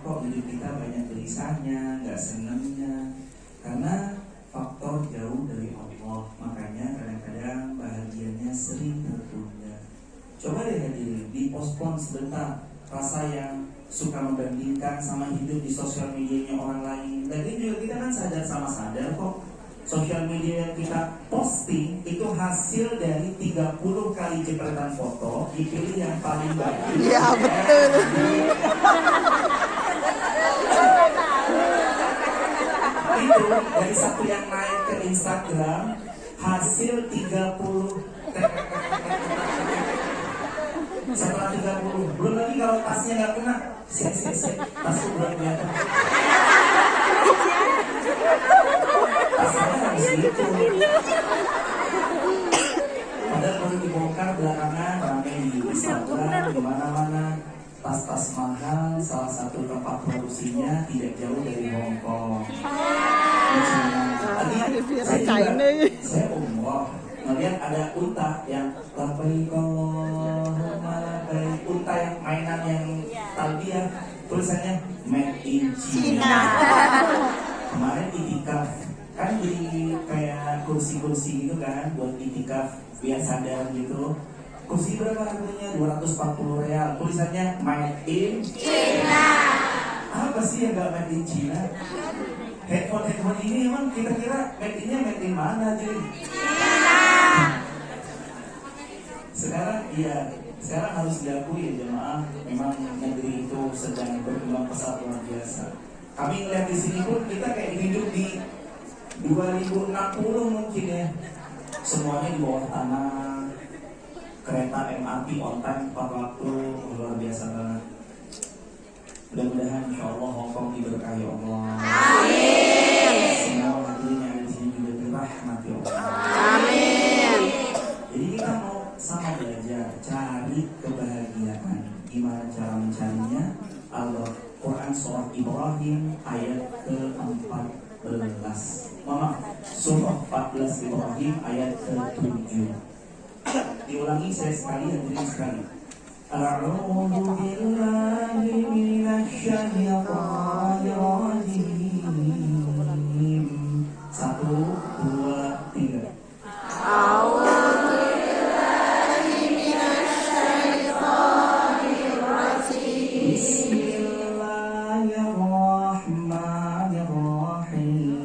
kok hidup kita banyak gelisahnya, nggak senangnya, karena faktor jauh dari Allah. Makanya kadang-kadang bahagianya sering tertunda. Coba deh hadirin, dipospon sebentar rasa yang suka membandingkan sama hidup di sosial medianya orang lain. Dan ini juga kita kan sadar sama sadar kok, sosial media yang kita posting itu hasil dari 30 kali jepretan foto, dipilih yang paling bagus. Iya betul. Itu dari satu yang naik ke Instagram, hasil 30. Setelah 30, belum lagi kalau tasnya nggak kena, tasnya belum kelihatan. Tasnya harus gitu. Padahal baru dibongkar belakangan, ramai di Instagram, di mana-mana. Tas-tas mahal, salah satu tempat produksinya tidak jauh dari Hong Kong. Saya umroh, ngeliat ada unta yang labbaik Allahumma labbaik, unta yang mainan yang talbiyah, tulisannya made in China. Kemarin itikaf kan beli kayak kursi-kursi gitu kan buat itikaf biar sadar gitu. Kursi berapa harganya? 240 real. Tulisannya made in China. Apa sih yang gak made in China? Handphone ini emang kita kira made in-nya made in mana jadi? Sekarang harus diakui ya jemaah, memang negeri itu sedang berkembang pesat luar biasa. Kami ngeliat di sini pun kita kayak hidup di 2060 mungkin ya. Semuanya di bawah tanah, kereta MRT on time 4 waktu, luar biasa banget. Mudah-mudahan insya Allah Hong Kong diberkahi Allah. Amin. Semua hadirin yang ada di sini juga dirahmati Allah. Amin. Jadi kita mau sama belajar cari kebahagiaan. Gimana cara mencarinya? Al-Quran surah Ibrahim ayat ke-14. Surah 14 Ibrahim ayat ke-7. Diulangi saya sekali, hadirin sekali. A'udzu billahi minasy syaithanir rajim. 1, 2, 3. A'udzu billahi minasy syaithanir rajim. Bismillahirrahmanirrahim.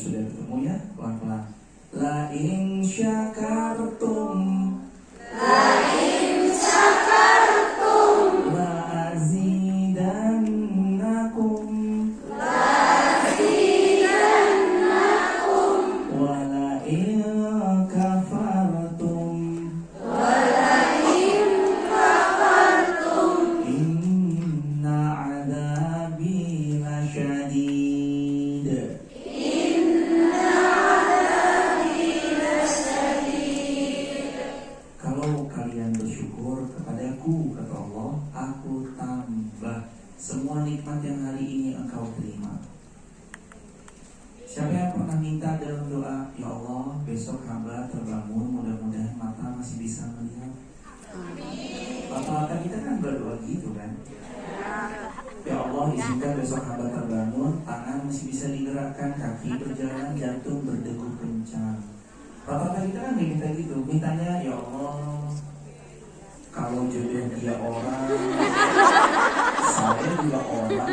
Sudah ketemu ya, pelan-pelan. La in syakartum la azidannakum wa la in kafartum inna adabi lasyadid. Kalau kalian bersyukur kepadaku, kata Allah, aku tambah semua nikmat yang hari ini engkau terima. Siapa yang pernah minta dalam doa, ya Allah, besok hamba terbangun, mudah-mudahan mata masih bisa melihat. Rata-rata kita kan berdoa gitu kan. Ya Allah, izinkan besok hamba terbangun, tangan masih bisa digerakkan, kaki berjalan, jantung berdegup kencang. Rata-rata kita kan minta gitu, mintanya ya Allah, kalau jodoh dia orang, saya juga orang.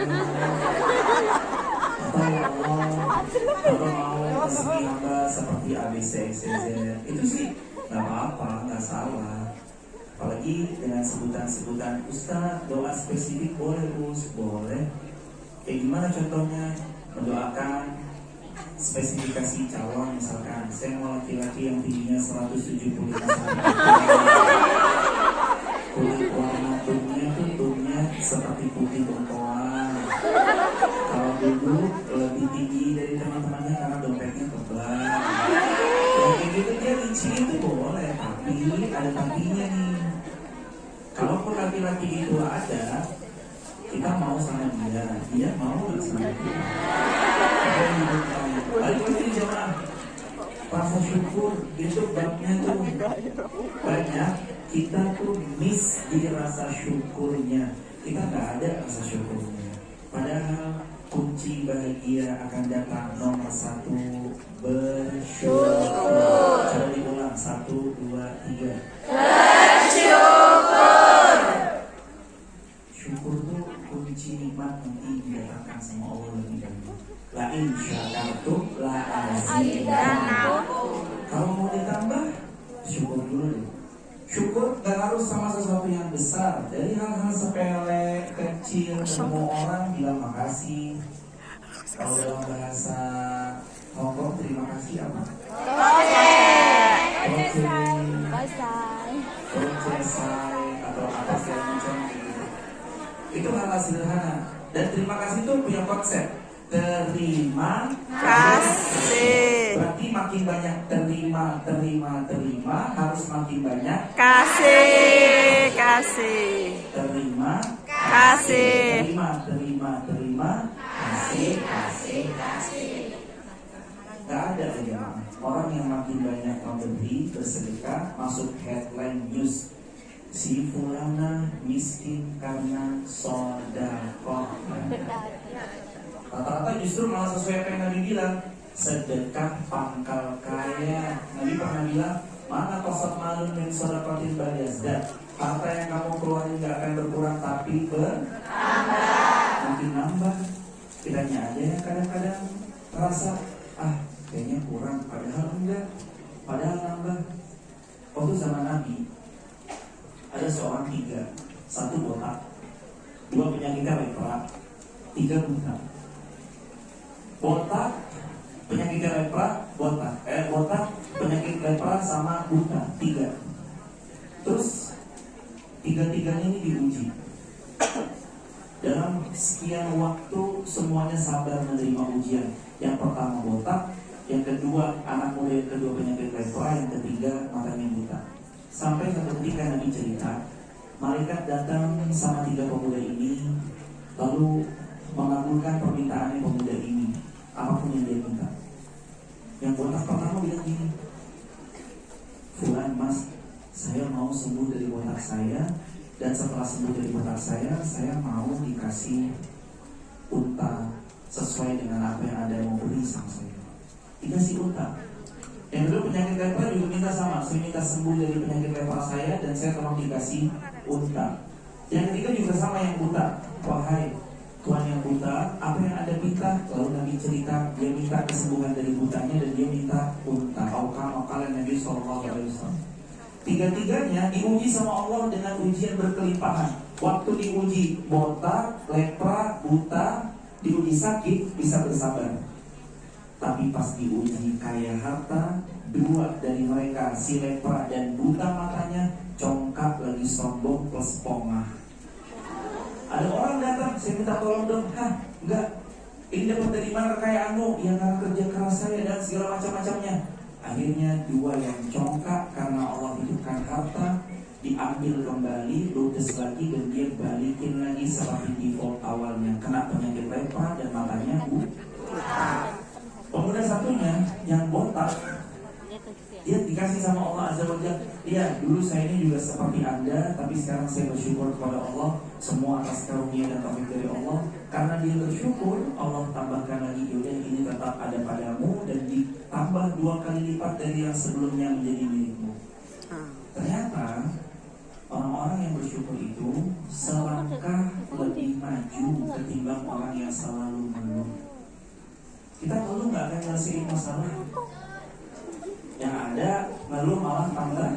Atau ya Allah, kalau mau rezeki hamba seperti ABCXZ, itu sih nggak apa-apa, nggak salah. Apalagi dengan sebutan-sebutan Ustaz, doa spesifik boleh Us, boleh. Kayak gimana contohnya? Mendoakan spesifikasi calon, misalkan saya mau laki-laki yang tingginya 175 cm, kulit warna tumnya seperti putih bengkoang. Kalau duduk lebih tinggi dari teman-temannya karena dompetnya tebal. Yang kayak gitu dia licin itu boleh, tapi ada tapinya nih. Kalaupun laki-laki itu ada, kita mau sama dia mau sama kita. Balik lagi jemaah. rasa syukur itu babnya tuh banyak. Kita tuh miss di rasa syukurnya. Kita nggak ada rasa syukurnya. Padahal kunci bahagia akan datang nomor 1, bersyukur. Coba diulang, 1, 2, 3. Bersyukur. Syukur tuh kunci nikmat nanti didatangkan sama Allah lebih dahulu. La in syakartum la azidannakum. Kalau mau ditambah, syukur dulu deh. Syukur gak harus sama sesuatu yang besar. Dari hal-hal sepele, kecil, ketemu orang bilang makasih. Kalau dalam bahasa Hongkong terima kasih apa? Procesai atau apa segala macam gitu. Itu hal-hal sederhana. Dan terima kasih itu punya konsep. Terima kasih. Berarti makin banyak terima harus makin banyak kasih. Terima kasih. Terima kasih. Gak ada ya orang yang makin banyak memberi bersedekah masuk headline news. Si fulana miskin karena sedekah. Rata-rata justru malah sesuai apa yang Nabi bilang, sedekah pangkal kaya. Nabi pernah bilang, mana kosot malun min sedekatin baliazdat. Harta yang kamu keluarin gak akan berkurang tapi makin nambah. Kitanya aja yang kadang-kadang terasa kayaknya kurang, padahal enggak, padahal nambah. Waktu zaman Nabi ada seorang 3, 1 botak, 2 penyakit lepra, 3 buta. Botak, penyakit lepra, botak, penyakit lepra sama buta, 3. Terus 3-tiganya ini diuji. Dalam sekian waktu semuanya sabar menerima ujian. Yang pertama botak, yang kedua anak muda, yang kedua penyakit lepra, yang ketiga matanya buta. Sampai satu ketika Nabi cerita, malaikat datang sama 3 pemuda ini, lalu mengabulkan permintaan pemuda ini, apapun yang dia minta. Yang botak pertama bilang gini, Fulan mas, saya mau sembuh dari botak saya, dan setelah sembuh dari botak saya mau dikasih unta sesuai dengan apa yang Anda mau beri sama saya. Dikasih unta. Yang kedua penyakit lepra juga minta sama, saya minta sembuh dari penyakit lepra saya dan saya tolong dikasih unta. Yang ketiga juga sama yang buta. Wahai Tuhan yang buta, apa yang Anda minta? Lalu Nabi cerita, dia minta kesembuhan dari butanya dan dia minta unta. Kalian Nabi SAW. 3-tiganya diuji sama Allah dengan ujian berkelimpahan. Waktu diuji botak, lepra, buta, diuji sakit bisa bersabar. Tapi pas diuji kaya harta, 2 dari mereka, si lepra dan buta matanya, congkak lagi sombong plus pongah. Ada orang datang, saya minta tolong dong. Enggak, ini dapat dari mana kekayaanmu? Ya karena kerja keras saya dan segala macam-macamnya. Akhirnya 2 yang congkak karena Allah hidupkan harta, diambil kembali, ludes lagi dan dia balikin lagi seperti default awalnya. Kena penyakit lepra dan matanya buta. Pemuda satunya yang botak, dia dikasih sama Allah Azza wa Jalla. Iya, dulu saya ini juga seperti Anda, tapi sekarang saya bersyukur kepada Allah, semua atas karunia dan taufik dari Allah. Karena dia bersyukur, Allah tambahkan lagi, yaudah ini tetap ada padamu dan ditambah 2 kali lipat dari yang sebelumnya menjadi milikmu. Ternyata orang-orang yang bersyukur itu selangkah lebih maju ketimbang orang yang selalu mengeluh. Kita ngeluh nggak akan nyelesain masalah. Yang ada ngeluh malah tambah